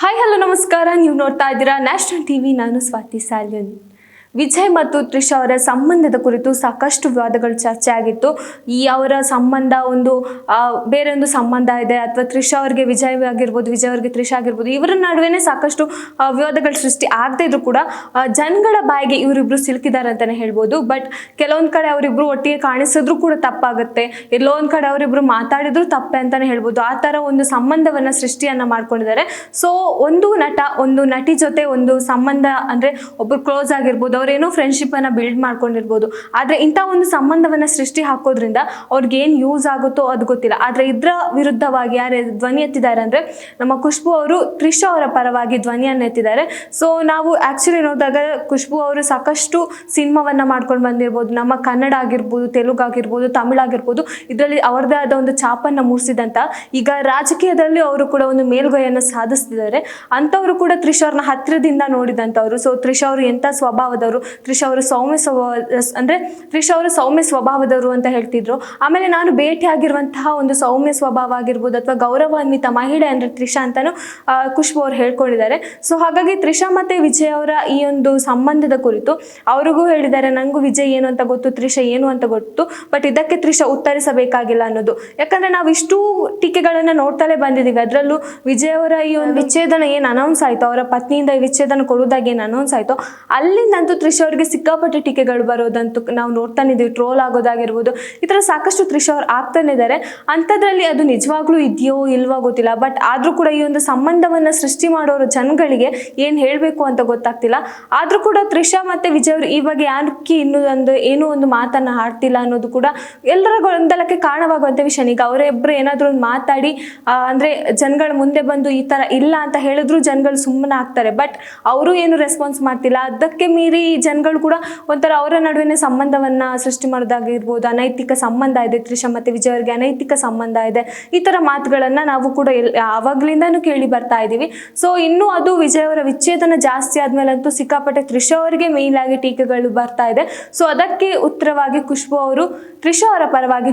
Hi hello ನಮಸ್ಕಾರ. ನೀವು ನೋಡ್ತಾ ಇದ್ದೀರಾ ನ್ಯಾಷನಲ್ ಟಿವಿ. ನಾನು ಸ್ವಾತಿ ಸಾಲ್ಯನ್. ವಿಜಯ್ ಮತ್ತು ತ್ರಿಷಾ ಅವರ ಸಂಬಂಧದ ಕುರಿತು ಸಾಕಷ್ಟು ವಿವಾದಗಳು ಚರ್ಚೆ ಆಗಿತ್ತು. ಈ ಅವರ ಸಂಬಂಧ ಒಂದು ಬೇರೆ ಒಂದು ಸಂಬಂಧ ಇದೆ, ಅಥವಾ ತ್ರಿಷಾ ಅವರಿಗೆ ವಿಜಯ್ ಆಗಿರ್ಬೋದು, ವಿಜಯ್ ಅವರಿಗೆ ತ್ರಿಷಾ ಆಗಿರ್ಬೋದು, ಇವರ ನಡುವೆನೇ ಸಾಕಷ್ಟು ವಿವಾದಗಳು ಸೃಷ್ಟಿ ಆಗದೆ ಇದ್ರು ಕೂಡ ಜನಗಳ ಬಾಯಿಗೆ ಇವರಿಬ್ರು ಸಿಲುಕಿದ್ದಾರೆ ಅಂತಾನೆ ಹೇಳ್ಬೋದು. ಬಟ್ ಕೆಲವೊಂದು ಕಡೆ ಅವರಿಬ್ರು ಒಟ್ಟಿಗೆ ಕಾಣಿಸಿದ್ರು ಕೂಡ ತಪ್ಪಾಗುತ್ತೆ, ಎಲ್ಲೋ ಒಂದ್ ಕಡೆ ಅವರಿಬ್ರು ಮಾತಾಡಿದ್ರು ತಪ್ಪೆ ಅಂತಾನೆ ಹೇಳ್ಬೋದು. ಆ ತರ ಒಂದು ಸಂಬಂಧವನ್ನ ಸೃಷ್ಟಿಯನ್ನ ಮಾಡ್ಕೊಂಡಿದ್ದಾರೆ. ಸೊ ಒಂದು ನಟ ಒಂದು ನಟಿ ಜೊತೆ ಒಂದು ಸಂಬಂಧ ಅಂದ್ರೆ ಒಬ್ರು ಕ್ಲೋಸ್ ಆಗಿರ್ಬೋದು, ಅವ್ರೇನೋ ಫ್ರೆಂಡ್ಶಿಪ್ ಅನ್ನ ಬಿಲ್ಡ್ ಮಾಡ್ಕೊಂಡಿರ್ಬೋದು. ಆದ್ರೆ ಇಂಥ ಒಂದು ಸಂಬಂಧವನ್ನ ಸೃಷ್ಟಿ ಹಾಕೋದ್ರಿಂದ ಅವ್ರಿಗೆ ಏನ್ ಯೂಸ್ ಆಗುತ್ತೋ ಅದು ಗೊತ್ತಿಲ್ಲ. ಆದ್ರೆ ಇದ್ರ ವಿರುದ್ಧವಾಗಿ ಯಾರು ಧ್ವನಿ ಎತ್ತಿದ್ದಾರೆ ಅಂದ್ರೆ ನಮ್ಮ ಖುಷ್ಬು ಅವರು ತ್ರಿಷಾ ಅವರ ಪರವಾಗಿ ಧ್ವನಿಯನ್ನು ಎತ್ತಿದ್ದಾರೆ. ಸೊ ನಾವು ಆಕ್ಚುಲಿ ನೋಡಿದಾಗ ಖುಷ್ಬು ಅವರು ಸಾಕಷ್ಟು ಸಿನಿಮಾವನ್ನ ಮಾಡ್ಕೊಂಡು ಬಂದಿರ್ಬೋದು. ನಮ್ಮ ಕನ್ನಡ ಆಗಿರ್ಬೋದು, ತೆಲುಗು ಆಗಿರ್ಬೋದು, ತಮಿಳ್ ಆಗಿರ್ಬೋದು, ಇದರಲ್ಲಿ ಅವರದೇ ಆದ ಒಂದು ಛಾಪನ್ನ ಮೂಡಿಸಿದಂತ ಈಗ ರಾಜಕೀಯದಲ್ಲಿ ಅವರು ಕೂಡ ಒಂದು ಮೇಲ್ಗೈಯನ್ನ ಸಾಧಿಸ್ತಿದ್ದಾರೆ. ಅಂತವರು ಕೂಡ ತ್ರಿಷಾ ಅವ್ರನ್ನ ಹತ್ತಿರದಿಂದ ನೋಡಿದಂತವ್ರು. ಸೊ ತ್ರಿಷಾ ಅವರು ಎಂತ ಸ್ವಭಾವದವರು, ತ್ರಿಷಾ ಅವರು ತ್ರಿಷಾ ಅವರು ಸೌಮ್ಯ ಸ್ವಭಾವದವರು ಅಂತ ಹೇಳ್ತಿದ್ರು. ಆಮೇಲೆ ನಾನು ಭೇಟಿ ಆಗಿರುವಂತಹ ಒಂದು ಸೌಮ್ಯ ಸ್ವಭಾವ ಆಗಿರ್ಬೋದು ಅಥವಾ ಗೌರವಾನ್ವಿತ ಮಹಿಳೆ ಅಂದ್ರೆ ತ್ರಿಷಾ ಅಂತಾನು ಖುಷ್ಬು ಅವರು ಹೇಳ್ಕೊಂಡಿದ್ದಾರೆ. ಸೊ ಹಾಗಾಗಿ ತ್ರಿಷಾ ಮತ್ತೆ ವಿಜಯ್ ಅವರ ಈ ಒಂದು ಸಂಬಂಧದ ಕುರಿತು ಅವ್ರಿಗೂ ಹೇಳಿದ್ದಾರೆ, ನಂಗೂ ವಿಜಯ್ ಏನು ಅಂತ ಗೊತ್ತು, ತ್ರಿಷಾ ಏನು ಅಂತ ಗೊತ್ತು, ಬಟ್ ಇದಕ್ಕೆ ತ್ರಿಷಾ ಉತ್ತರಿಸಬೇಕಾಗಿಲ್ಲ ಅನ್ನೋದು. ಯಾಕಂದ್ರೆ ನಾವು ಇಷ್ಟು ಟೀಕೆಗಳನ್ನ ನೋಡ್ತಲೇ ಬಂದಿದ್ದೀವಿ. ಅದರಲ್ಲೂ ವಿಜಯ್ ಅವರ ಈ ಒಂದು ವಿಚ್ಛೇದನ ಏನ್ ಅನೌನ್ಸ್ ಆಯ್ತು, ಅವರ ಪತ್ನಿಯಿಂದ ವಿಚ್ಛೇದನ ಕೊಡುವುದಾಗಿ ಏನ್ ಅನೌನ್ಸ್ ಆಯ್ತು, ಅಲ್ಲಿಂದಂತೂ ತ್ರಿಷಾ ಅವರಿಗೆ ಸಿಕ್ಕಾಪಟ್ಟೆ ಟೀಕೆಗಳು ಬರೋದಂತೂ ನಾವು ನೋಡ್ತಾನೆ ಇದೀವಿ. ಟ್ರೋಲ್ ಆಗೋದಾಗಿರ್ಬೋದು, ಈ ತರ ಸಾಕಷ್ಟು ತ್ರಿಷಾ ಅವ್ರು ಆಗ್ತಾನೆ ಇದ್ದಾರೆ. ಅಂಥದ್ರಲ್ಲಿ ಅದು ನಿಜವಾಗ್ಲೂ ಇದೆಯೋ ಇಲ್ವೋ ಗೊತ್ತಿಲ್ಲ. ಬಟ್ ಆದ್ರೂ ಕೂಡ ಈ ಒಂದು ಸಂಬಂಧವನ್ನ ಸೃಷ್ಟಿ ಮಾಡೋರು ಜನಗಳಿಗೆ ಏನ್ ಹೇಳ್ಬೇಕು ಅಂತ ಗೊತ್ತಾಗ್ತಿಲ್ಲ. ಆದ್ರೂ ಕೂಡ ತ್ರಿಷಾ ಮತ್ತೆ ವಿಜಯ್ ಅವರು ಈ ಬಗ್ಗೆ ಯಾಕೆ ಏನೋ ಒಂದು ಮಾತನ್ನ ಹಾಡ್ತಿಲ್ಲ ಅನ್ನೋದು ಕೂಡ ಎಲ್ಲರ ಗೊಂದಲಕ್ಕೆ ಕಾರಣವಾಗುವಂತ ವಿಷಯ. ಈಗ ಅವರಿಬ್ರು ಏನಾದ್ರು ಒಂದು ಮಾತಾಡಿ ಅಂದ್ರೆ ಜನಗಳ ಮುಂದೆ ಬಂದು ಈ ತರ ಇಲ್ಲ ಅಂತ ಹೇಳಿದ್ರು ಜನಗಳು ಸುಮ್ಮನೆ ಆಗ್ತಾರೆ. ಬಟ್ ಅವರು ಏನು ರೆಸ್ಪಾನ್ಸ್ ಮಾಡ್ತಿಲ್ಲ. ಅದಕ್ಕೆ ಮೀರಿ ಜನಗಳು ಕೂಡ ಒಂಥರ ಅವರ ನಡುವಿನ ಸಂಬಂಧವನ್ನ ಸೃಷ್ಟಿ ಮಾಡೋದಾಗಿರ್ಬೋದು, ಅನೈತಿಕ ಸಂಬಂಧ ಇದೆ, ತ್ರಿಷಾ ಮತ್ತೆ ವಿಜಯ್ ಅವರಿಗೆ ಅನೈತಿಕ ಸಂಬಂಧ ಇದೆ, ಈ ತರ ಮಾತುಗಳನ್ನ ನಾವು ಕೂಡ ಆವಾಗ್ಲಿಂದಾನು ಕೇಳಿ ಬರ್ತಾ ಇದೀವಿ. ಸೊ ಇನ್ನು ಅದು ವಿಜಯ್ ಅವರ ವಿಚ್ಛೇದನ ಜಾಸ್ತಿ ಆದ್ಮೇಲಂತೂ ಸಿಕ್ಕಾಪಟ್ಟೆ ತ್ರಿಷಾ ಅವರಿಗೆ ಮೇಲಾಗಿ ಟೀಕೆಗಳು ಬರ್ತಾ ಇದೆ. ಸೊ ಅದಕ್ಕೆ ಉತ್ತರವಾಗಿ ಖುಷ್ಬು ಅವರು ತ್ರಿಷಾ ಅವರ ಪರವಾಗಿ